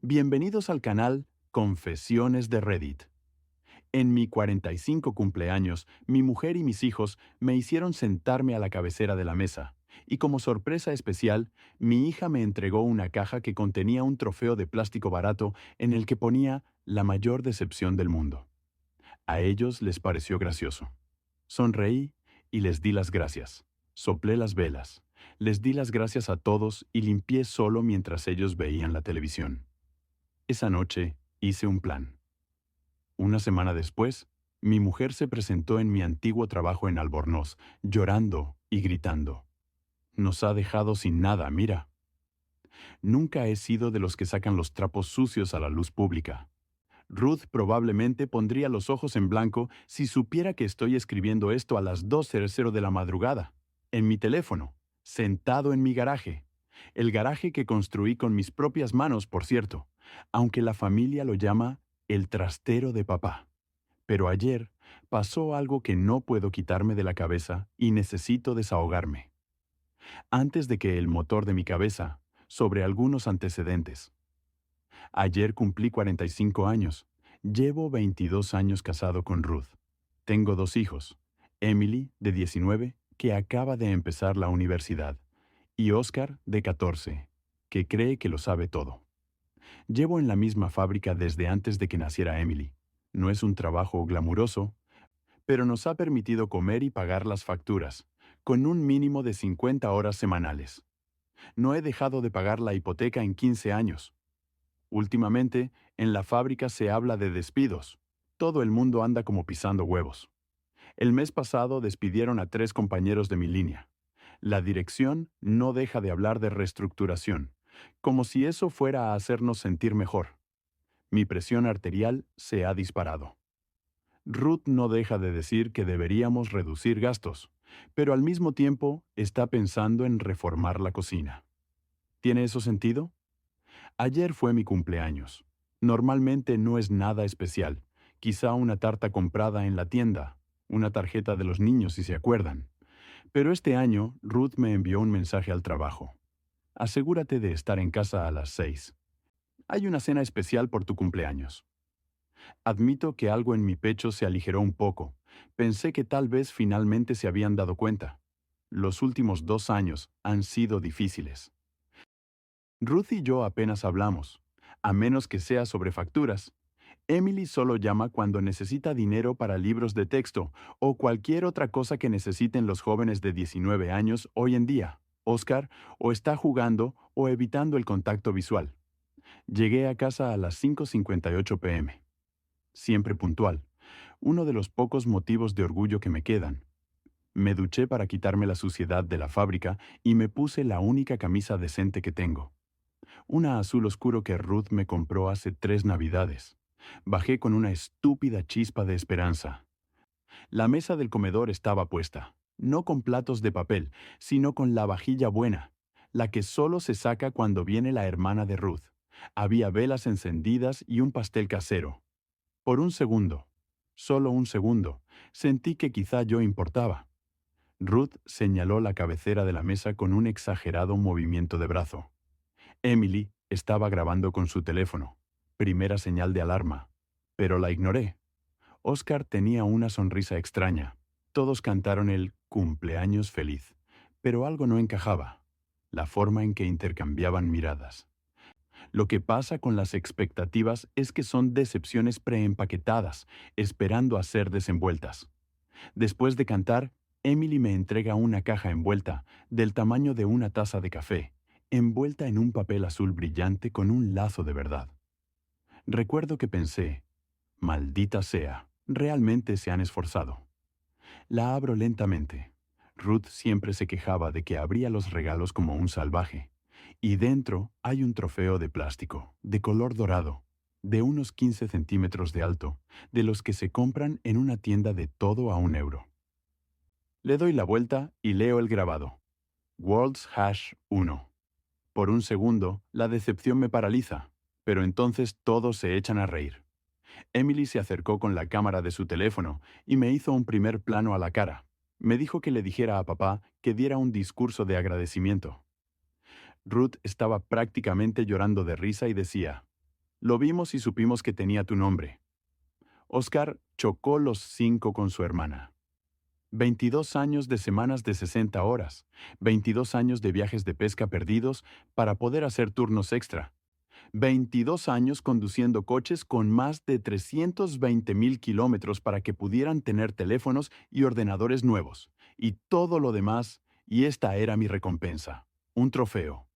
Bienvenidos al canal Confesiones de Reddit. En mi 45 cumpleaños, mi mujer y mis hijos me hicieron sentarme a la cabecera de la mesa, y como sorpresa especial, mi hija me entregó una caja que contenía un trofeo de plástico barato en el que ponía la mayor decepción del mundo. A ellos les pareció gracioso. Sonreí y les di las gracias. Soplé las velas. Les di las gracias a todos y limpié solo mientras ellos veían la televisión. Esa noche hice un plan. Una semana después, mi mujer se presentó en mi antiguo trabajo en Albornoz, llorando y gritando. Nos ha dejado sin nada, mira. Nunca he sido de los que sacan los trapos sucios a la luz pública. Ruth probablemente pondría los ojos en blanco si supiera que estoy escribiendo esto a las 2:00 de la madrugada, en mi teléfono, sentado en mi garaje. El garaje que construí con mis propias manos, por cierto, aunque la familia lo llama el trastero de papá. Pero ayer pasó algo que no puedo quitarme de la cabeza y necesito desahogarme. Antes de que el motor de mi cabeza, sobre algunos antecedentes. Ayer cumplí 45 años. Llevo 22 años casado con Ruth. Tengo dos hijos, Emily, de 19, que acaba de empezar la universidad, y Oscar, de 14, que cree que lo sabe todo. Llevo en la misma fábrica desde antes de que naciera Emily. No es un trabajo glamuroso, pero nos ha permitido comer y pagar las facturas, con un mínimo de 50 horas semanales. No he dejado de pagar la hipoteca en 15 años. Últimamente, en la fábrica se habla de despidos. Todo el mundo anda como pisando huevos. El mes pasado despidieron a 3 compañeros de mi línea. La dirección no deja de hablar de reestructuración, como si eso fuera a hacernos sentir mejor. Mi presión arterial se ha disparado. Ruth no deja de decir que deberíamos reducir gastos, pero al mismo tiempo está pensando en reformar la cocina. ¿Tiene eso sentido? Ayer fue mi cumpleaños. Normalmente no es nada especial, quizá una tarta comprada en la tienda, una tarjeta de los niños si se acuerdan. Pero este año Ruth me envió un mensaje al trabajo. Asegúrate de estar en casa a las 6. Hay una cena especial por tu cumpleaños. Admito que algo en mi pecho se aligeró un poco. Pensé que tal vez finalmente se habían dado cuenta. Los últimos 2 años han sido difíciles. Ruth y yo apenas hablamos, a menos que sea sobre facturas. Emily solo llama cuando necesita dinero para libros de texto o cualquier otra cosa que necesiten los jóvenes de 19 años hoy en día. Oscar o está jugando o evitando el contacto visual. Llegué a casa a las 5:58 p.m. Siempre puntual, uno de los pocos motivos de orgullo que me quedan. Me duché para quitarme la suciedad de la fábrica y me puse la única camisa decente que tengo. Una azul oscuro que Ruth me compró hace 3 Navidades. Bajé con una estúpida chispa de esperanza. La mesa del comedor estaba puesta, no con platos de papel, sino con la vajilla buena, la que solo se saca cuando viene la hermana de Ruth. Había velas encendidas y un pastel casero. Por un segundo, solo un segundo, sentí que quizá yo importaba. Ruth señaló la cabecera de la mesa con un exagerado movimiento de brazo. Emily estaba grabando con su teléfono. Primera señal de alarma. Pero la ignoré. Oscar tenía una sonrisa extraña. Todos cantaron el cumpleaños feliz. Pero algo no encajaba. La forma en que intercambiaban miradas. Lo que pasa con las expectativas es que son decepciones preempaquetadas, esperando a ser desenvueltas. Después de cantar, Emily me entrega una caja envuelta, del tamaño de una taza de café, envuelta en un papel azul brillante con un lazo de verdad. Recuerdo que pensé, maldita sea, realmente se han esforzado. La abro lentamente. Ruth siempre se quejaba de que abría los regalos como un salvaje. Y dentro hay un trofeo de plástico, de color dorado, de unos 15 centímetros de alto, de los que se compran en una tienda de todo a 1 euro. Le doy la vuelta y leo el grabado. World's Hash 1. Por un segundo, la decepción me paraliza, pero entonces todos se echan a reír. Emily se acercó con la cámara de su teléfono y me hizo un primer plano a la cara. Me dijo que le dijera a papá que diera un discurso de agradecimiento. Ruth estaba prácticamente llorando de risa y decía, Lo vimos y supimos que tenía tu nombre. Oscar chocó los 5 con su hermana. 22 años de semanas de 60 horas, 22 años de viajes de pesca perdidos para poder hacer turnos extra, 22 años conduciendo coches con más de 320,000 kilómetros para que pudieran tener teléfonos y ordenadores nuevos, y todo lo demás, y esta era mi recompensa, un trofeo.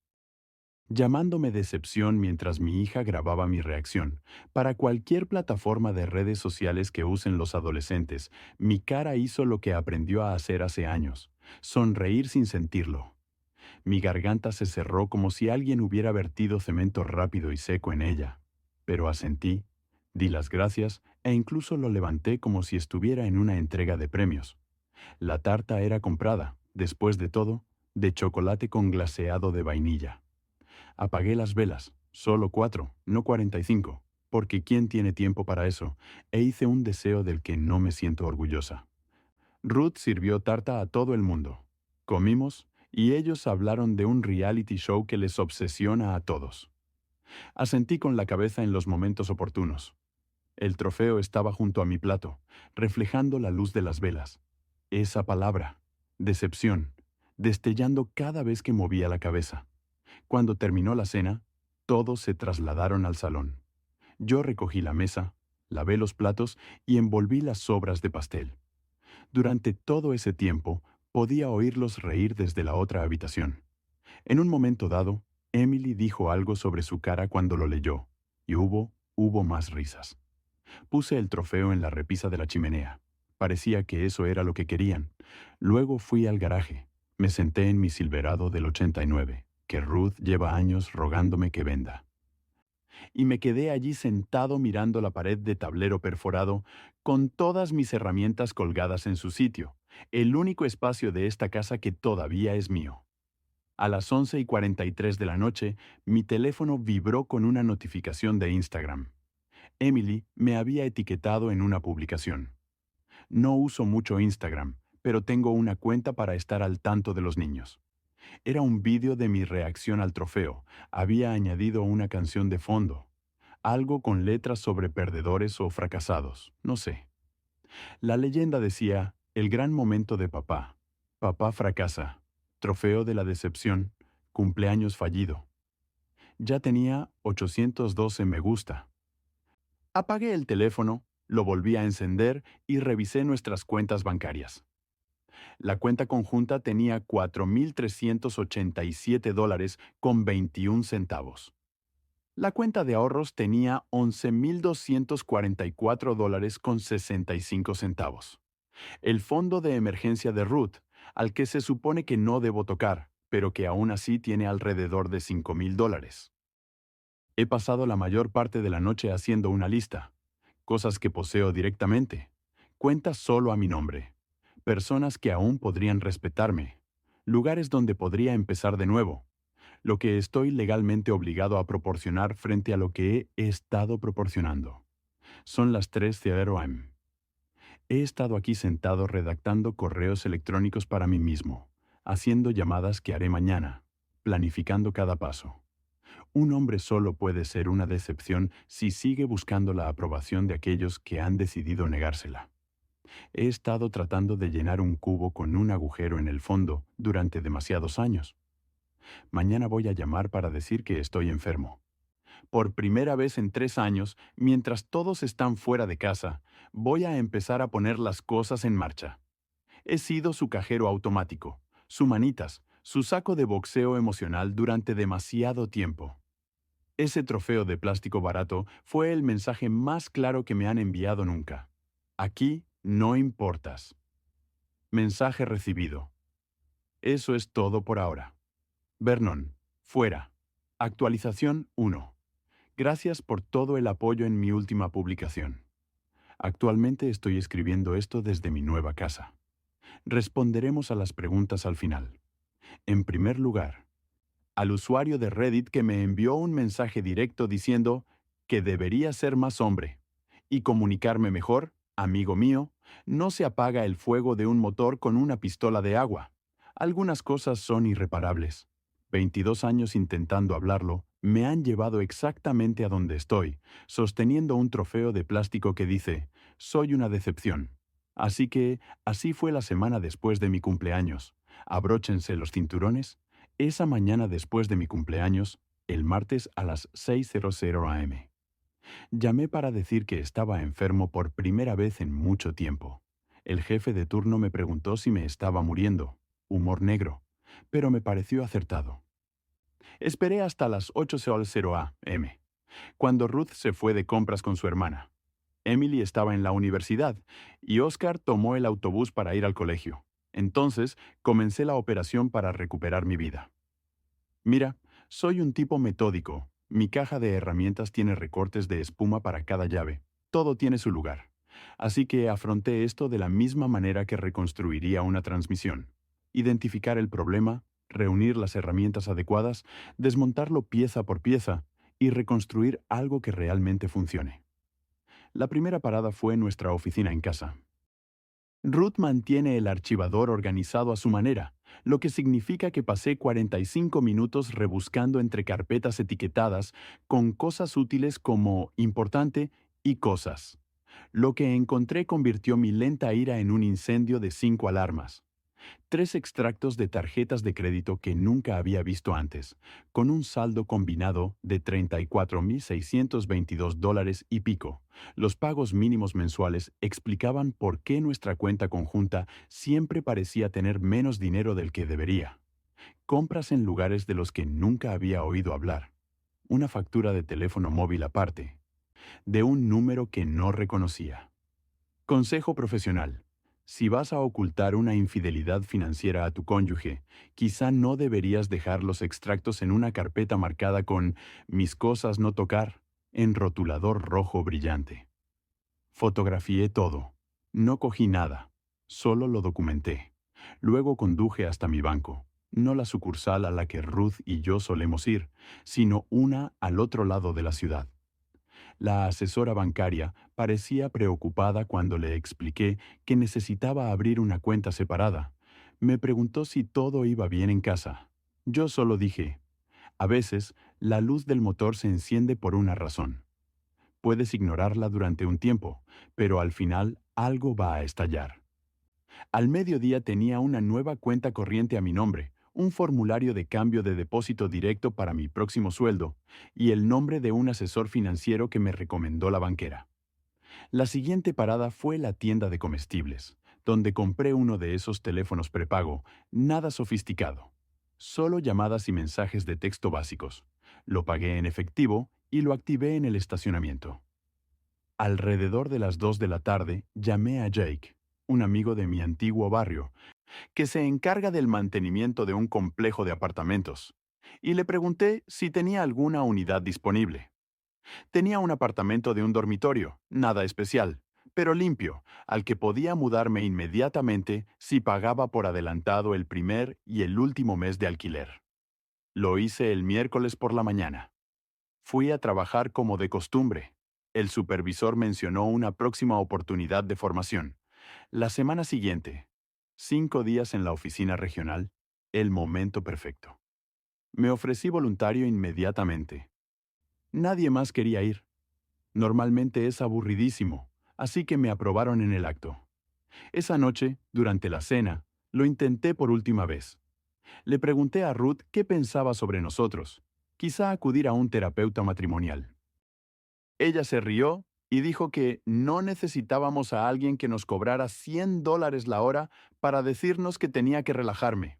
Llamándome decepción mientras mi hija grababa mi reacción. Para cualquier plataforma de redes sociales que usen los adolescentes, mi cara hizo lo que aprendió a hacer hace años, sonreír sin sentirlo. Mi garganta se cerró como si alguien hubiera vertido cemento rápido y seco en ella. Pero asentí, di las gracias e incluso lo levanté como si estuviera en una entrega de premios. La tarta era comprada, después de todo, de chocolate con glaseado de vainilla. Apagué las velas, solo 4, no 45, porque ¿quién tiene tiempo para eso? E hice un deseo del que no me siento orgullosa. Ruth sirvió tarta a todo el mundo. Comimos y ellos hablaron de un reality show que les obsesiona a todos. Asentí con la cabeza en los momentos oportunos. El trofeo estaba junto a mi plato, reflejando la luz de las velas. Esa palabra, decepción, destellando cada vez que movía la cabeza. Cuando terminó la cena, todos se trasladaron al salón. Yo recogí la mesa, lavé los platos y envolví las sobras de pastel. Durante todo ese tiempo, podía oírlos reír desde la otra habitación. En un momento dado, Emily dijo algo sobre su cara cuando lo leyó, y hubo más risas. Puse el trofeo en la repisa de la chimenea. Parecía que eso era lo que querían. Luego fui al garaje. Me senté en mi Silverado del 89, que Ruth lleva años rogándome que venda. Y me quedé allí sentado mirando la pared de tablero perforado, con todas mis herramientas colgadas en su sitio, el único espacio de esta casa que todavía es mío. A las 11:43 de la noche, mi teléfono vibró con una notificación de Instagram. Emily me había etiquetado en una publicación. No uso mucho Instagram, pero tengo una cuenta para estar al tanto de los niños. Era un vídeo de mi reacción al trofeo. Había añadido una canción de fondo. Algo con letras sobre perdedores o fracasados, no sé. La leyenda decía, el gran momento de papá. Papá fracasa. Trofeo de la decepción. Cumpleaños fallido. Ya tenía 812 me gusta. Apagué el teléfono, lo volví a encender y revisé nuestras cuentas bancarias. La cuenta conjunta tenía $4,387 con 21 centavos. La cuenta de ahorros tenía $11,244 con 65 centavos. El fondo de emergencia de Ruth, al que se supone que no debo tocar, pero que aún así tiene alrededor de $5,000. He pasado la mayor parte de la noche haciendo una lista. Cosas que poseo directamente. Cuentas solo a mi nombre. Personas que aún podrían respetarme. Lugares donde podría empezar de nuevo. Lo que estoy legalmente obligado a proporcionar frente a lo que he estado proporcionando. Son las 3:00 am. He estado aquí sentado redactando correos electrónicos para mí mismo, haciendo llamadas que haré mañana, planificando cada paso. Un hombre solo puede ser una decepción si sigue buscando la aprobación de aquellos que han decidido negársela. He estado tratando de llenar un cubo con un agujero en el fondo durante demasiados años. Mañana voy a llamar para decir que estoy enfermo. Por primera vez en 3 años, mientras todos están fuera de casa, voy a empezar a poner las cosas en marcha. He sido su cajero automático, su manitas, su saco de boxeo emocional durante demasiado tiempo. Ese trofeo de plástico barato fue el mensaje más claro que me han enviado nunca. Aquí no importas. Mensaje recibido. Eso es todo por ahora. Vernon, fuera. Actualización 1. Gracias por todo el apoyo en mi última publicación. Actualmente estoy escribiendo esto desde mi nueva casa. Responderemos a las preguntas al final. En primer lugar, al usuario de Reddit que me envió un mensaje directo diciendo que debería ser más hombre y comunicarme mejor, amigo mío, no se apaga el fuego de un motor con una pistola de agua. Algunas cosas son irreparables. 22 años intentando hablarlo Me han llevado exactamente a donde estoy, sosteniendo un trofeo de plástico que dice, soy una decepción. Así que, así fue la semana después de mi cumpleaños. Abróchense los cinturones. Esa mañana después de mi cumpleaños, el martes a las 6:00 am. Llamé para decir que estaba enfermo por primera vez en mucho tiempo. El jefe de turno me preguntó si me estaba muriendo. Humor negro. Pero me pareció acertado. Esperé hasta las 8:00 am, cuando Ruth se fue de compras con su hermana. Emily estaba en la universidad y Oscar tomó el autobús para ir al colegio. Entonces, comencé la operación para recuperar mi vida. Mira, soy un tipo metódico. Mi caja de herramientas tiene recortes de espuma para cada llave. Todo tiene su lugar. Así que afronté esto de la misma manera que reconstruiría una transmisión. Identificar el problema, reunir las herramientas adecuadas, desmontarlo pieza por pieza y reconstruir algo que realmente funcione. La primera parada fue nuestra oficina en casa. Ruth mantiene el archivador organizado a su manera, lo que significa que pasé 45 minutos rebuscando entre carpetas etiquetadas con cosas útiles como importante y cosas. Lo que encontré convirtió mi lenta ira en un incendio de 5 alarmas. 3 extractos de tarjetas de crédito que nunca había visto antes, con un saldo combinado de $34,622 y pico. Los pagos mínimos mensuales explicaban por qué nuestra cuenta conjunta siempre parecía tener menos dinero del que debería. Compras en lugares de los que nunca había oído hablar. Una factura de teléfono móvil aparte, de un número que no reconocía. Consejo profesional. Si vas a ocultar una infidelidad financiera a tu cónyuge, quizá no deberías dejar los extractos en una carpeta marcada con "Mis cosas no tocar" en rotulador rojo brillante. Fotografié todo. No cogí nada. Solo lo documenté. Luego conduje hasta mi banco. No la sucursal a la que Ruth y yo solemos ir, sino una al otro lado de la ciudad. La asesora bancaria parecía preocupada cuando le expliqué que necesitaba abrir una cuenta separada. Me preguntó si todo iba bien en casa. Yo solo dije, a veces, la luz del motor se enciende por una razón. Puedes ignorarla durante un tiempo, pero al final algo va a estallar. Al mediodía tenía una nueva cuenta corriente a mi nombre, un formulario de cambio de depósito directo para mi próximo sueldo y el nombre de un asesor financiero que me recomendó la banquera. La siguiente parada fue la tienda de comestibles, donde compré uno de esos teléfonos prepago, nada sofisticado. Solo llamadas y mensajes de texto básicos. Lo pagué en efectivo y lo activé en el estacionamiento. Alrededor de las 2 de la tarde, llamé a Jake, un amigo de mi antiguo barrio, que se encarga del mantenimiento de un complejo de apartamentos, y le pregunté si tenía alguna unidad disponible. Tenía un apartamento de un dormitorio, nada especial, pero limpio, al que podía mudarme inmediatamente si pagaba por adelantado el primer y el último mes de alquiler. Lo hice el miércoles por la mañana. Fui a trabajar como de costumbre. El supervisor mencionó una próxima oportunidad de formación. La semana siguiente, 5 días en la oficina regional, el momento perfecto. Me ofrecí voluntario inmediatamente. Nadie más quería ir. Normalmente es aburridísimo, así que me aprobaron en el acto. Esa noche, durante la cena, lo intenté por última vez. Le pregunté a Ruth qué pensaba sobre nosotros, quizá acudir a un terapeuta matrimonial. Ella se rió y dijo que no necesitábamos a alguien que nos cobrara $100 la hora para decirnos que tenía que relajarme.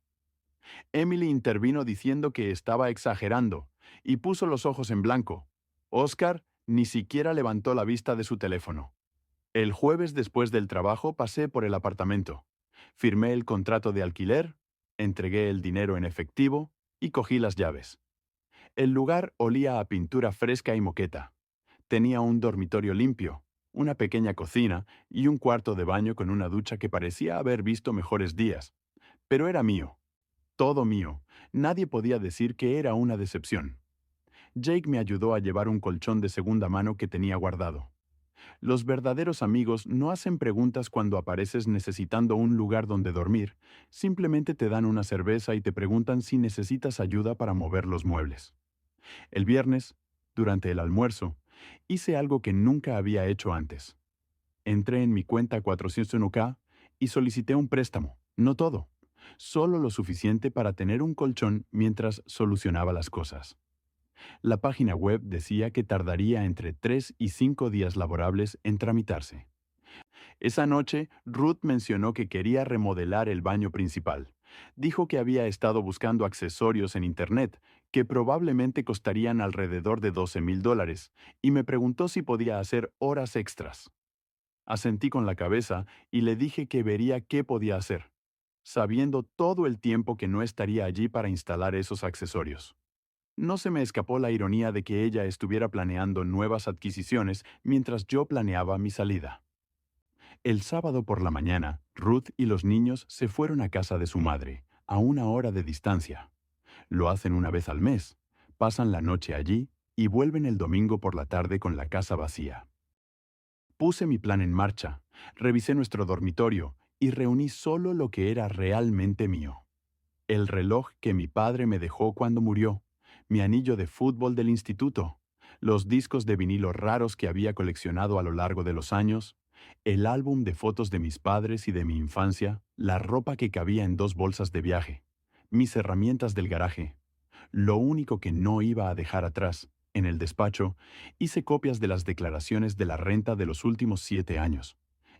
Emily intervino diciendo que estaba exagerando y puso los ojos en blanco. Oscar ni siquiera levantó la vista de su teléfono. El jueves después del trabajo pasé por el apartamento. Firmé el contrato de alquiler, entregué el dinero en efectivo y cogí las llaves. El lugar olía a pintura fresca y moqueta. Tenía un dormitorio limpio, una pequeña cocina y un cuarto de baño con una ducha que parecía haber visto mejores días. Pero era mío, todo mío. Nadie podía decir que era una decepción. Jake me ayudó a llevar un colchón de segunda mano que tenía guardado. Los verdaderos amigos no hacen preguntas cuando apareces necesitando un lugar donde dormir. Simplemente te dan una cerveza y te preguntan si necesitas ayuda para mover los muebles. El viernes, durante el almuerzo, hice algo que nunca había hecho antes. Entré en mi cuenta 401k y solicité un préstamo, no todo, solo lo suficiente para tener un colchón mientras solucionaba las cosas. La página web decía que tardaría entre 3 y 5 días laborables en tramitarse. Esa noche, Ruth mencionó que quería remodelar el baño principal. Dijo que había estado buscando accesorios en Internet, que probablemente costarían alrededor de $12,000, y me preguntó si podía hacer horas extras. Asentí con la cabeza y le dije que vería qué podía hacer, sabiendo todo el tiempo que no estaría allí para instalar esos accesorios. No se me escapó la ironía de que ella estuviera planeando nuevas adquisiciones mientras yo planeaba mi salida. El sábado por la mañana, Ruth y los niños se fueron a casa de su madre, a una hora de distancia. Lo hacen una vez al mes, pasan la noche allí y vuelven el domingo por la tarde con la casa vacía. Puse mi plan en marcha, revisé nuestro dormitorio y reuní solo lo que era realmente mío. El reloj que mi padre me dejó cuando murió, mi anillo de fútbol del instituto, los discos de vinilo raros que había coleccionado a lo largo de los años, el álbum de fotos de mis padres y de mi infancia, la ropa que cabía en 2 bolsas de viaje, mis herramientas del garaje. Lo único que no iba a dejar atrás, en el despacho, hice copias de las declaraciones de la renta de los últimos 7 años,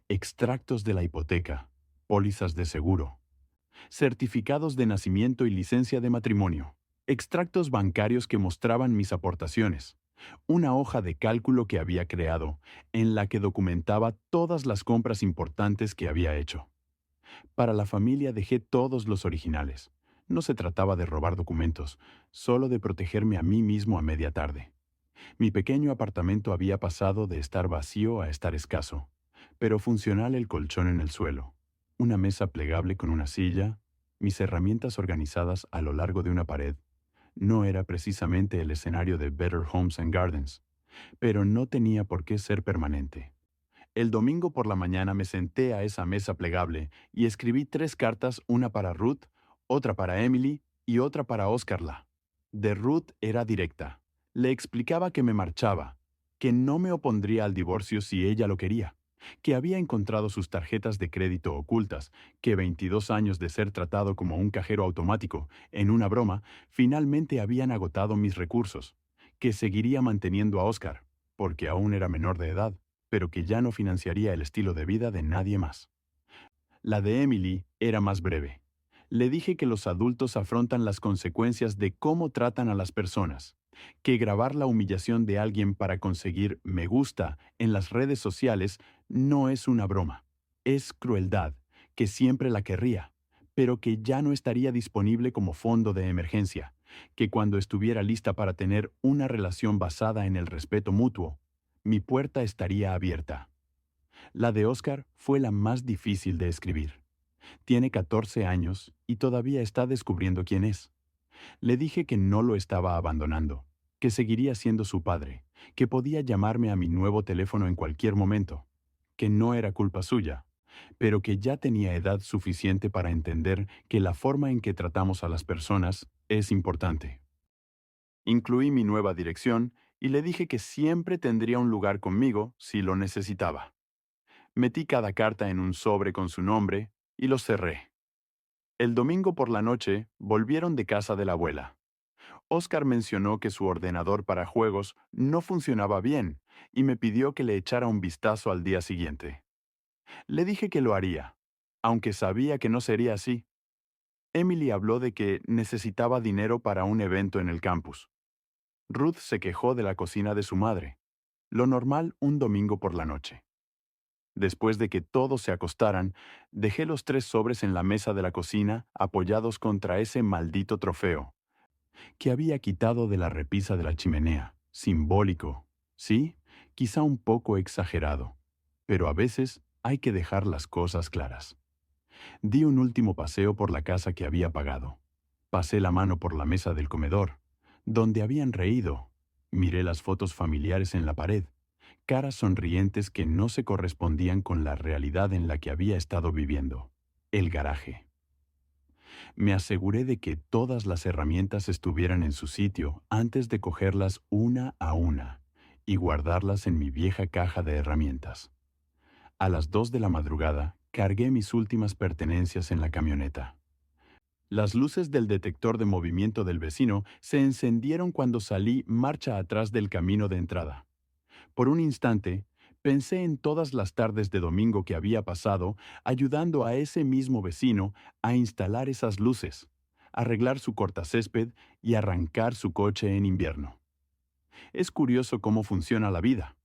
extractos de la hipoteca, pólizas de seguro, certificados de nacimiento y licencia de matrimonio, extractos bancarios que mostraban mis aportaciones, una hoja de cálculo que había creado, en la que documentaba todas las compras importantes que había hecho. Para la familia dejé todos los originales. No se trataba de robar documentos, solo de protegerme a mí mismo a media tarde. Mi pequeño apartamento había pasado de estar vacío a estar escaso, pero funcional el colchón en el suelo, una mesa plegable con una silla, mis herramientas organizadas a lo largo de una pared. No era precisamente el escenario de Better Homes and Gardens, pero no tenía por qué ser permanente. El domingo por la mañana me senté a esa mesa plegable y escribí 3 cartas, una para Ruth, otra para Emily y otra para Oscarla. De Ruth era directa. Le explicaba que me marchaba, que no me opondría al divorcio si ella lo quería, que había encontrado sus tarjetas de crédito ocultas, que 22 años de ser tratado como un cajero automático, en una broma, finalmente habían agotado mis recursos, que seguiría manteniendo a Oscar, porque aún era menor de edad, pero que ya no financiaría el estilo de vida de nadie más. La de Emily era más breve. Le dije que los adultos afrontan las consecuencias de cómo tratan a las personas, que grabar la humillación de alguien para conseguir me gusta en las redes sociales no es una broma, es crueldad, que siempre la querría, pero que ya no estaría disponible como fondo de emergencia, que cuando estuviera lista para tener una relación basada en el respeto mutuo, mi puerta estaría abierta. La de Oscar fue la más difícil de escribir. Tiene 14 años y todavía está descubriendo quién es. Le dije que no lo estaba abandonando, que seguiría siendo su padre, que podía llamarme a mi nuevo teléfono en cualquier momento, que no era culpa suya, pero que ya tenía edad suficiente para entender que la forma en que tratamos a las personas es importante. Incluí mi nueva dirección y le dije que siempre tendría un lugar conmigo si lo necesitaba. Metí cada carta en un sobre con su nombre y lo cerré. El domingo por la noche volvieron de casa de la abuela. Oscar mencionó que su ordenador para juegos no funcionaba bien y me pidió que le echara un vistazo al día siguiente. Le dije que lo haría, aunque sabía que no sería así. Emily habló de que necesitaba dinero para un evento en el campus. Ruth se quejó de la cocina de su madre. Lo normal un domingo por la noche. Después de que todos se acostaran, dejé los 3 sobres en la mesa de la cocina apoyados contra ese maldito trofeo, que había quitado de la repisa de la chimenea. Simbólico, sí, quizá un poco exagerado, pero a veces hay que dejar las cosas claras. Di un último paseo por la casa que había pagado. Pasé la mano por la mesa del comedor, donde habían reído. Miré las fotos familiares en la pared, caras sonrientes que no se correspondían con la realidad en la que había estado viviendo. El garaje. Me aseguré de que todas las herramientas estuvieran en su sitio antes de cogerlas una a una y guardarlas en mi vieja caja de herramientas. A las 2 de la madrugada, cargué mis últimas pertenencias en la camioneta. Las luces del detector de movimiento del vecino se encendieron cuando salí marcha atrás del camino de entrada. Por un instante, pensé en todas las tardes de domingo que había pasado ayudando a ese mismo vecino a instalar esas luces, arreglar su cortacésped y arrancar su coche en invierno. Es curioso cómo funciona la vida.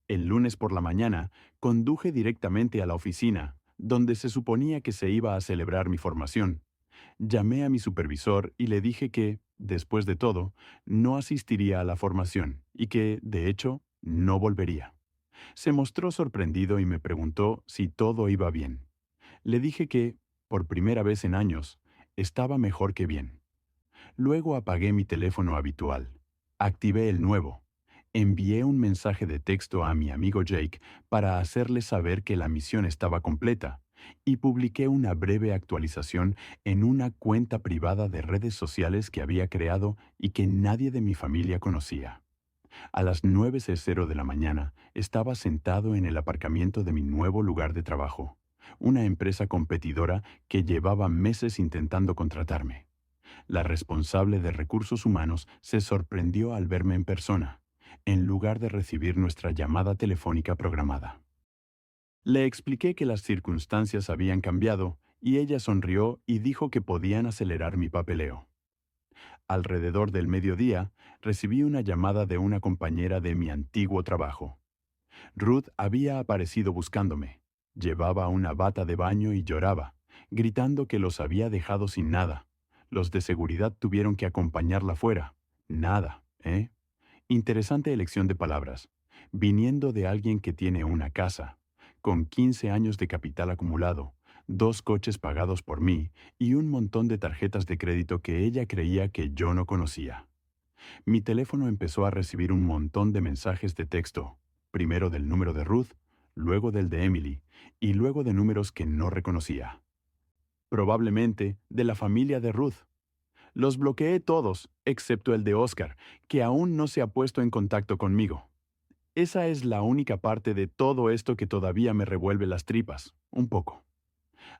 El lunes por la mañana, conduje directamente a la oficina, donde se suponía que se iba a celebrar mi formación. Llamé a mi supervisor y le dije que, después de todo, no asistiría a la formación y que, de hecho, no volvería. Se mostró sorprendido y me preguntó si todo iba bien. Le dije que, por primera vez en años, estaba mejor que bien. Luego apagué mi teléfono habitual. Activé el nuevo. Envié un mensaje de texto a mi amigo Jake para hacerle saber que la misión estaba completa y publiqué una breve actualización en una cuenta privada de redes sociales que había creado y que nadie de mi familia conocía. A las 9:00 de la mañana estaba sentado en el aparcamiento de mi nuevo lugar de trabajo, una empresa competidora que llevaba meses intentando contratarme. La responsable de recursos humanos se sorprendió al verme en persona, en lugar de recibir nuestra llamada telefónica programada. Le expliqué que las circunstancias habían cambiado y ella sonrió y dijo que podían acelerar mi papeleo. Alrededor del mediodía, recibí una llamada de una compañera de mi antiguo trabajo. Ruth había aparecido buscándome. Llevaba una bata de baño y lloraba, gritando que los había dejado sin nada. Los de seguridad tuvieron que acompañarla fuera. Nada, ¿eh? Interesante elección de palabras, viniendo de alguien que tiene una casa, con 15 años de capital acumulado, 2 coches pagados por mí y un montón de tarjetas de crédito que ella creía que yo no conocía. Mi teléfono empezó a recibir un montón de mensajes de texto, primero del número de Ruth, luego del de Emily, y luego de números que no reconocía. Probablemente de la familia de Ruth. Los bloqueé todos, excepto el de Oscar, que aún no se ha puesto en contacto conmigo. Esa es la única parte de todo esto que todavía me revuelve las tripas, un poco.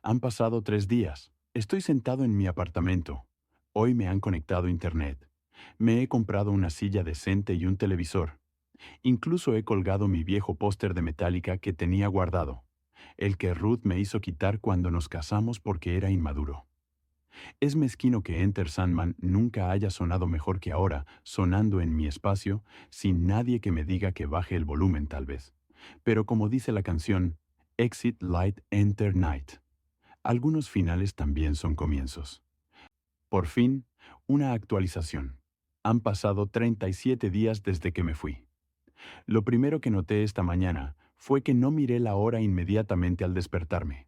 Han pasado 3 días. Estoy sentado en mi apartamento. Hoy me han conectado a internet. Me he comprado una silla decente y un televisor. Incluso he colgado mi viejo póster de Metallica que tenía guardado, el que Ruth me hizo quitar cuando nos casamos porque era inmaduro. Es mezquino que Enter Sandman nunca haya sonado mejor que ahora, sonando en mi espacio, sin nadie que me diga que baje el volumen tal vez. Pero como dice la canción, Exit Light Enter Night. Algunos finales también son comienzos. Por fin, una actualización. Han pasado 37 días desde que me fui. Lo primero que noté esta mañana fue que no miré la hora inmediatamente al despertarme.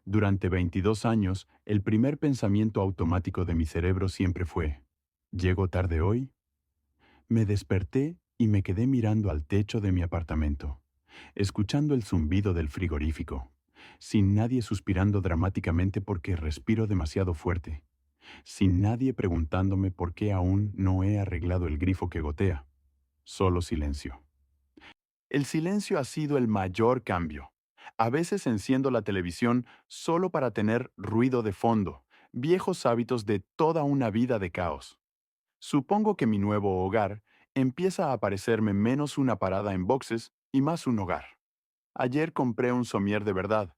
Durante 22 años, el primer pensamiento automático de mi cerebro siempre fue, ¿llego tarde hoy? Me desperté y me quedé mirando al techo de mi apartamento, escuchando el zumbido del frigorífico, sin nadie suspirando dramáticamente porque respiro demasiado fuerte, sin nadie preguntándome por qué aún no he arreglado el grifo que gotea. Solo silencio. El silencio ha sido el mayor cambio. A veces enciendo la televisión solo para tener ruido de fondo, viejos hábitos de toda una vida de caos. Supongo que mi nuevo hogar empieza a parecerme menos una parada en boxes y más un hogar. Ayer compré un somier de verdad.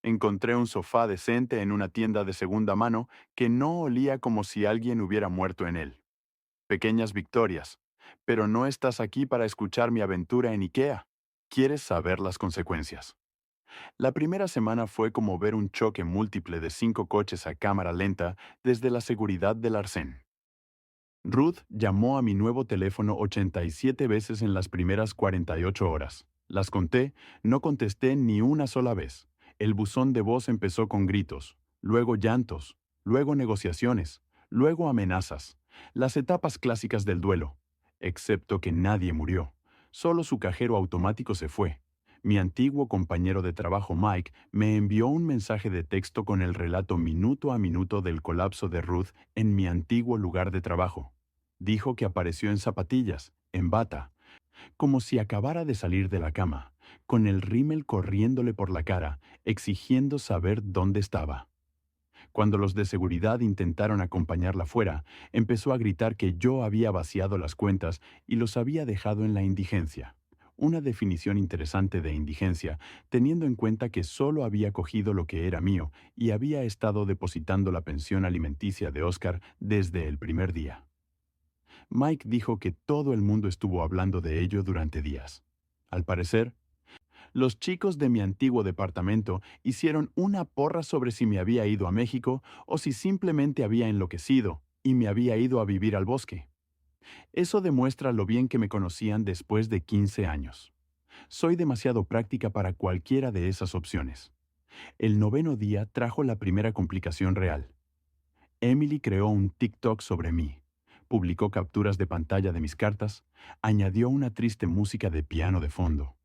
Encontré un sofá decente en una tienda de segunda mano que no olía como si alguien hubiera muerto en él. Pequeñas victorias. Pero no estás aquí para escuchar mi aventura en IKEA. ¿Quieres saber las consecuencias? La primera semana fue como ver un choque múltiple de 5 coches a cámara lenta desde la seguridad del arcén. Ruth llamó a mi nuevo teléfono 87 veces en las primeras 48 horas. Las conté, no contesté ni una sola vez. El buzón de voz empezó con gritos, luego llantos, luego negociaciones, luego amenazas. Las etapas clásicas del duelo. Excepto que nadie murió. Solo su cajero automático se fue. Mi antiguo compañero de trabajo Mike me envió un mensaje de texto con el relato minuto a minuto del colapso de Ruth en mi antiguo lugar de trabajo. Dijo que apareció en zapatillas, en bata, como si acabara de salir de la cama, con el rímel corriéndole por la cara, exigiendo saber dónde estaba. Cuando los de seguridad intentaron acompañarla fuera, empezó a gritar que yo había vaciado las cuentas y los había dejado en la indigencia. Una definición interesante de indigencia, teniendo en cuenta que solo había cogido lo que era mío y había estado depositando la pensión alimenticia de Oscar desde el primer día. Mike dijo que todo el mundo estuvo hablando de ello durante días. Al parecer, los chicos de mi antiguo departamento hicieron una porra sobre si me había ido a México o si simplemente había enloquecido y me había ido a vivir al bosque. Eso demuestra lo bien que me conocían después de 15 años. Soy demasiado práctica para cualquiera de esas opciones. El noveno día trajo la primera complicación real. Emily creó un TikTok sobre mí, publicó capturas de pantalla de mis cartas, añadió una triste música de piano de fondo.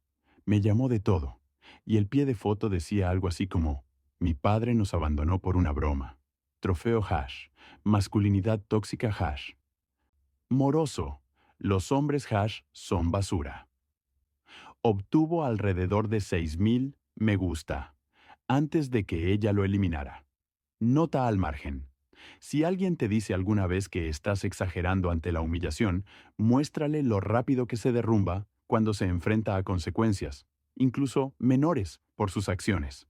Me llamó de todo, y el pie de foto decía algo así como, mi padre nos abandonó por una broma. Trofeo hash, masculinidad tóxica hash. Moroso, los hombres hash son basura. Obtuvo alrededor de 6,000 me gusta, antes de que ella lo eliminara. Nota al margen. Si alguien te dice alguna vez que estás exagerando ante la humillación, muéstrale lo rápido que se derrumba cuando se enfrenta a consecuencias, incluso menores, por sus acciones.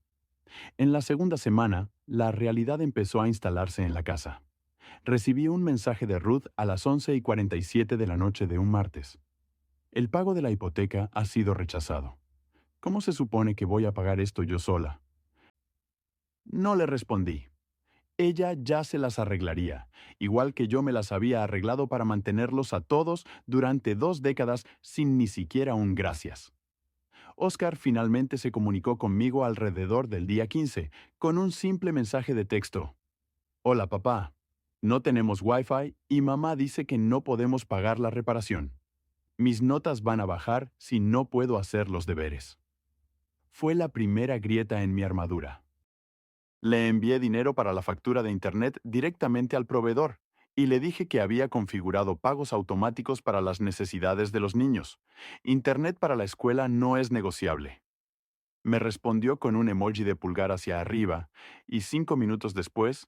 En la segunda semana, la realidad empezó a instalarse en la casa. Recibí un mensaje de Ruth a las 11:47 de la noche de un martes. El pago de la hipoteca ha sido rechazado. ¿Cómo se supone que voy a pagar esto yo sola? No le respondí. Ella ya se las arreglaría, igual que yo me las había arreglado para mantenerlos a todos durante 2 décadas sin ni siquiera un gracias. Oscar finalmente se comunicó conmigo alrededor del día 15, con un simple mensaje de texto. Hola papá, no tenemos Wi-Fi y mamá dice que no podemos pagar la reparación. Mis notas van a bajar si no puedo hacer los deberes. Fue la primera grieta en mi armadura. Le envié dinero para la factura de Internet directamente al proveedor y le dije que había configurado pagos automáticos para las necesidades de los niños. Internet para la escuela no es negociable. Me respondió con un emoji de pulgar hacia arriba y 5 minutos después,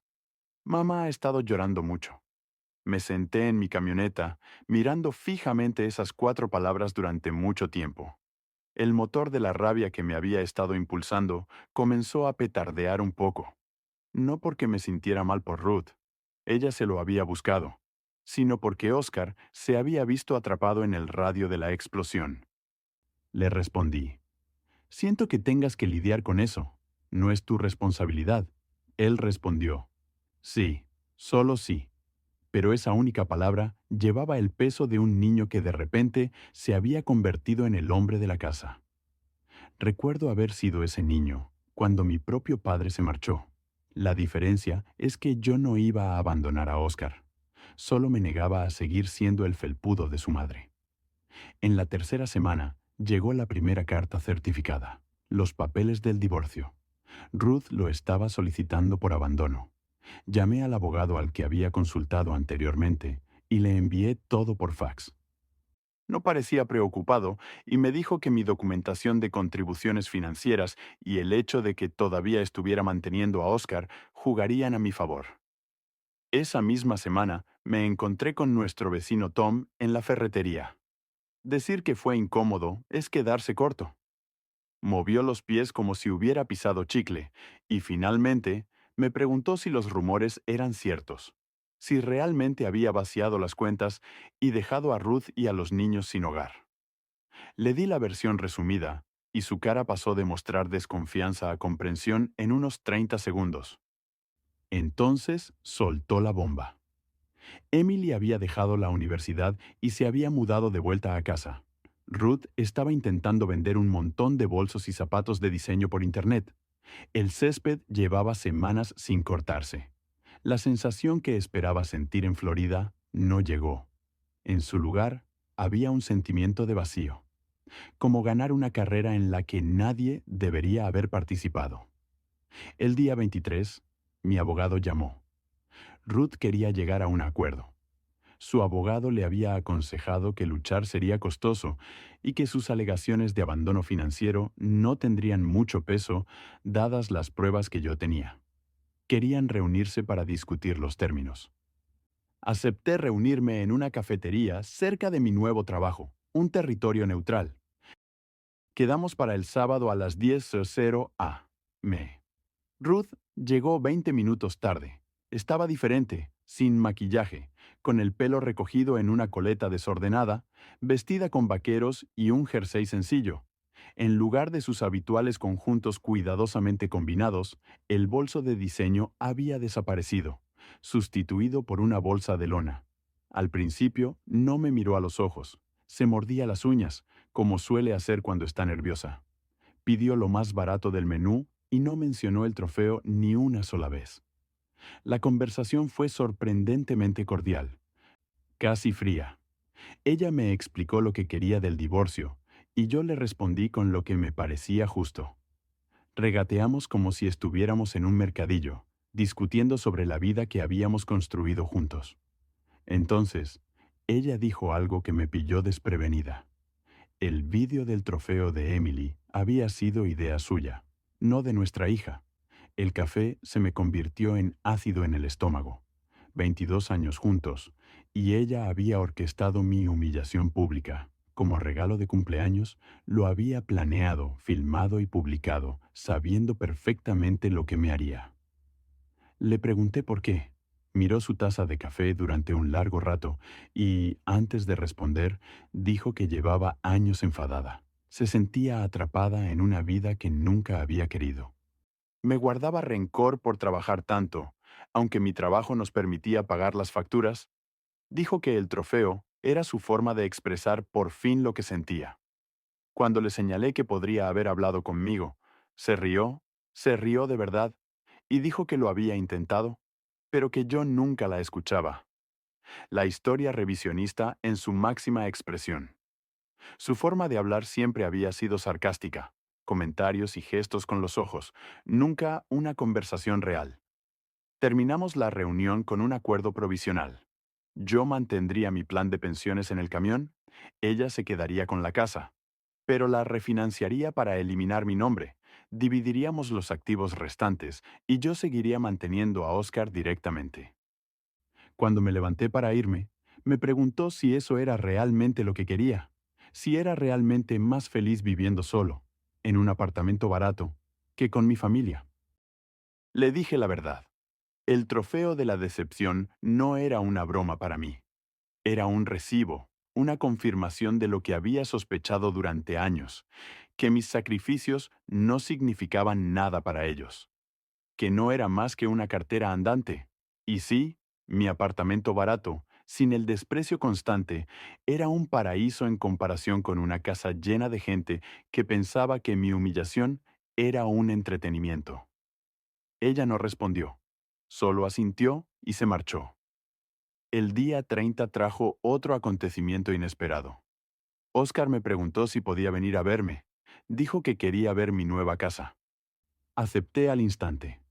mamá ha estado llorando mucho. Me senté en mi camioneta, mirando fijamente esas 4 palabras durante mucho tiempo. El motor de la rabia que me había estado impulsando comenzó a petardear un poco. No porque me sintiera mal por Ruth, ella se lo había buscado, sino porque Oscar se había visto atrapado en el radio de la explosión. Le respondí, siento que tengas que lidiar con eso, no es tu responsabilidad. Él respondió, sí, solo sí, pero esa única palabra llevaba el peso de un niño que de repente se había convertido en el hombre de la casa. Recuerdo haber sido ese niño cuando mi propio padre se marchó. La diferencia es que yo no iba a abandonar a Oscar. Solo me negaba a seguir siendo el felpudo de su madre. En la tercera semana llegó la primera carta certificada, los papeles del divorcio. Ruth lo estaba solicitando por abandono. Llamé al abogado al que había consultado anteriormente y le envié todo por fax. No parecía preocupado y me dijo que mi documentación de contribuciones financieras y el hecho de que todavía estuviera manteniendo a Oscar jugarían a mi favor. Esa misma semana me encontré con nuestro vecino Tom en la ferretería. Decir que fue incómodo es quedarse corto. Movió los pies como si hubiera pisado chicle y finalmente me preguntó si los rumores eran ciertos, si realmente había vaciado las cuentas y dejado a Ruth y a los niños sin hogar. Le di la versión resumida, y su cara pasó de mostrar desconfianza a comprensión en unos 30 segundos. Entonces soltó la bomba. Emily había dejado la universidad y se había mudado de vuelta a casa. Ruth estaba intentando vender un montón de bolsos y zapatos de diseño por internet. El césped llevaba semanas sin cortarse. La sensación que esperaba sentir en Florida no llegó. En su lugar, había un sentimiento de vacío. como ganar una carrera en la que nadie debería haber participado. El día 23, mi abogado llamó. Ruth quería llegar a un acuerdo. Su abogado le había aconsejado que luchar sería costoso y que sus alegaciones de abandono financiero no tendrían mucho peso dadas las pruebas que yo tenía. Querían reunirse para discutir los términos. Acepté reunirme en una cafetería cerca de mi nuevo trabajo, un territorio neutral. Quedamos para el sábado a las 10:00 a.m. Ruth llegó 20 minutos tarde. Estaba diferente, sin maquillaje, con el pelo recogido en una coleta desordenada, vestida con vaqueros y un jersey sencillo. En lugar de sus habituales conjuntos cuidadosamente combinados, el bolso de diseño había desaparecido, sustituido por una bolsa de lona. Al principio, no me miró a los ojos. Se mordía las uñas, como suele hacer cuando está nerviosa. Pidió lo más barato del menú y no mencionó el trofeo ni una sola vez. La conversación fue sorprendentemente cordial, casi fría. Ella me explicó lo que quería del divorcio, y yo le respondí con lo que me parecía justo. Regateamos como si estuviéramos en un mercadillo, discutiendo sobre la vida que habíamos construido juntos. Entonces, ella dijo algo que me pilló desprevenida. El vídeo del trofeo de Emily había sido idea suya, no de nuestra hija. El café se me convirtió en ácido en el estómago. 22 años juntos, y ella había orquestado mi humillación pública. Como regalo de cumpleaños, lo había planeado, filmado y publicado, sabiendo perfectamente lo que me haría. Le pregunté por qué. Miró su taza de café durante un largo rato y, antes de responder, dijo que llevaba años enfadada. Se sentía atrapada en una vida que nunca había querido. Me guardaba rencor por trabajar tanto, aunque mi trabajo nos permitía pagar las facturas. Dijo que el trofeo era su forma de expresar por fin lo que sentía. Cuando le señalé que podría haber hablado conmigo, se rió de verdad, y dijo que lo había intentado, pero que yo nunca la escuchaba. La historia revisionista en su máxima expresión. Su forma de hablar siempre había sido sarcástica, comentarios y gestos con los ojos, nunca una conversación real. Terminamos la reunión con un acuerdo provisional. Yo mantendría mi plan de pensiones en el camión, ella se quedaría con la casa, pero la refinanciaría para eliminar mi nombre, dividiríamos los activos restantes y yo seguiría manteniendo a Oscar directamente. Cuando me levanté para irme, me preguntó si eso era realmente lo que quería, si era realmente más feliz viviendo solo, en un apartamento barato, que con mi familia. Le dije la verdad. El trofeo de la decepción no era una broma para mí. Era un recibo, una confirmación de lo que había sospechado durante años, que mis sacrificios no significaban nada para ellos, que no era más que una cartera andante. Y sí, mi apartamento barato, sin el desprecio constante, era un paraíso en comparación con una casa llena de gente que pensaba que mi humillación era un entretenimiento. Ella no respondió, solo asintió y se marchó. El día 30 trajo otro acontecimiento inesperado. Oscar me preguntó si podía venir a verme. Dijo que quería ver mi nueva casa. Acepté al instante.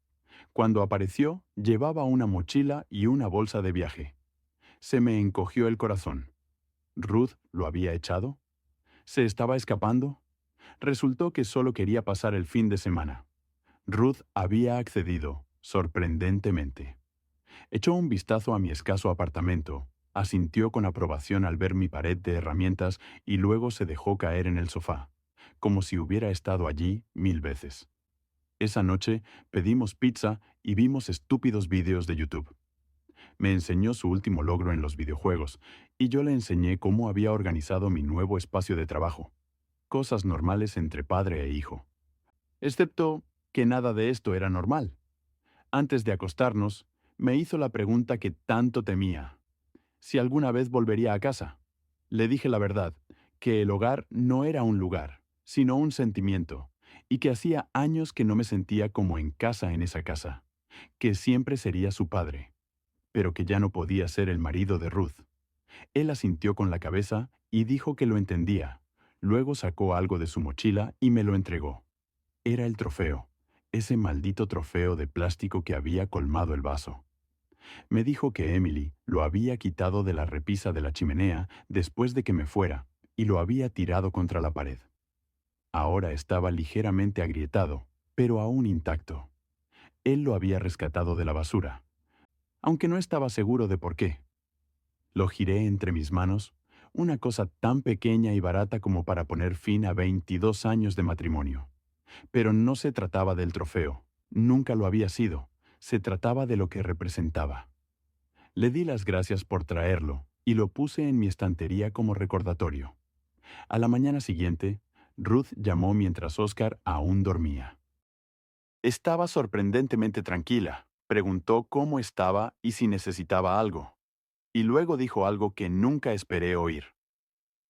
Cuando apareció, llevaba una mochila y una bolsa de viaje. Se me encogió el corazón. ¿Ruth lo había echado? ¿Se estaba escapando? Resultó que solo quería pasar el fin de semana. Ruth había accedido, sorprendentemente. Echó un vistazo a mi escaso apartamento, asintió con aprobación al ver mi pared de herramientas y luego se dejó caer en el sofá, como si hubiera estado allí 1000 veces. Esa noche pedimos pizza y vimos estúpidos vídeos de YouTube. Me enseñó su último logro en los videojuegos y yo le enseñé cómo había organizado mi nuevo espacio de trabajo. Cosas normales entre padre e hijo. Excepto que nada de esto era normal. Antes de acostarnos, me hizo la pregunta que tanto temía: si alguna vez volvería a casa. Le dije la verdad, que el hogar no era un lugar, sino un sentimiento, y que hacía años que no me sentía como en casa en esa casa, que siempre sería su padre, pero que ya no podía ser el marido de Ruth. Él asintió con la cabeza y dijo que lo entendía. Luego sacó algo de su mochila y me lo entregó. Era el trofeo, ese maldito trofeo de plástico que había colmado el vaso. Me dijo que Emily lo había quitado de la repisa de la chimenea después de que me fuera y lo había tirado contra la pared. Ahora estaba ligeramente agrietado, pero aún intacto. Él lo había rescatado de la basura, aunque no estaba seguro de por qué. Lo giré entre mis manos, una cosa tan pequeña y barata como para poner fin a 22 años de matrimonio. Pero no se trataba del trofeo, nunca lo había sido, se trataba de lo que representaba. Le di las gracias por traerlo y lo puse en mi estantería como recordatorio. A la mañana siguiente, Ruth llamó mientras Oscar aún dormía. Estaba sorprendentemente tranquila. Preguntó cómo estaba y si necesitaba algo. Y luego dijo algo que nunca esperé oír.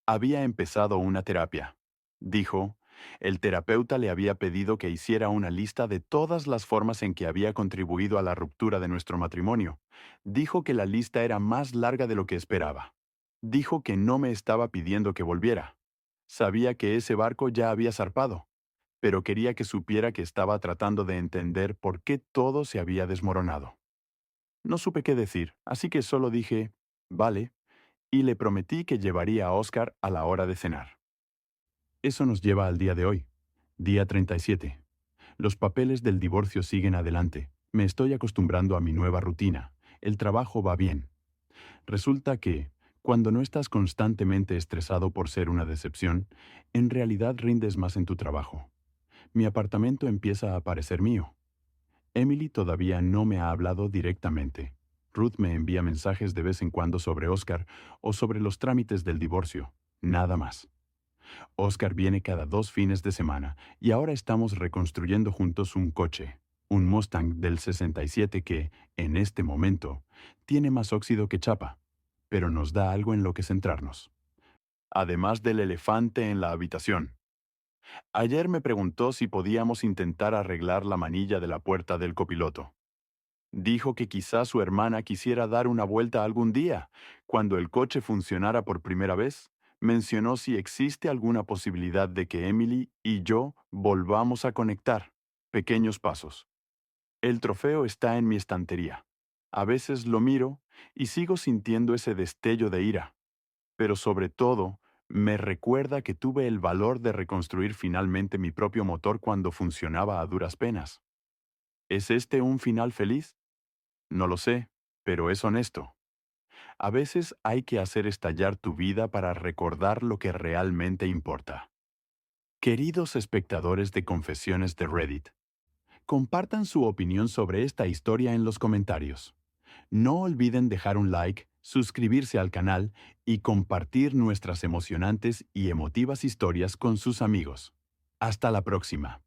Había empezado una terapia. Dijo, el terapeuta le había pedido que hiciera una lista de todas las formas en que había contribuido a la ruptura de nuestro matrimonio. Dijo que la lista era más larga de lo que esperaba. Dijo que no me estaba pidiendo que volviera. Sabía que ese barco ya había zarpado, pero quería que supiera que estaba tratando de entender por qué todo se había desmoronado. No supe qué decir, así que solo dije, vale, y le prometí que llevaría a Oscar a la hora de cenar. Eso nos lleva al día de hoy, día 37. Los papeles del divorcio siguen adelante. Me estoy acostumbrando a mi nueva rutina. El trabajo va bien. Resulta que, cuando no estás constantemente estresado por ser una decepción, en realidad rindes más en tu trabajo. Mi apartamento empieza a parecer mío. Emily todavía no me ha hablado directamente. Ruth me envía mensajes de vez en cuando sobre Oscar o sobre los trámites del divorcio. Nada más. Oscar viene cada 2 fines de semana y ahora estamos reconstruyendo juntos un coche, un Mustang del 67 que, en este momento, tiene más óxido que chapa, pero nos da algo en lo que centrarnos. Además del elefante en la habitación. Ayer me preguntó si podíamos intentar arreglar la manilla de la puerta del copiloto. Dijo que quizá su hermana quisiera dar una vuelta algún día, cuando el coche funcionara por primera vez. Mencionó si existe alguna posibilidad de que Emily y yo volvamos a conectar. Pequeños pasos. El trofeo está en mi estantería. A veces lo miro y sigo sintiendo ese destello de ira, pero sobre todo, me recuerda que tuve el valor de reconstruir finalmente mi propio motor cuando funcionaba a duras penas. ¿Es este un final feliz? No lo sé, pero es honesto. A veces hay que hacer estallar tu vida para recordar lo que realmente importa. Queridos espectadores de Confesiones de Reddit, compartan su opinión sobre esta historia en los comentarios. No olviden dejar un like, suscribirse al canal y compartir nuestras emocionantes y emotivas historias con sus amigos. Hasta la próxima.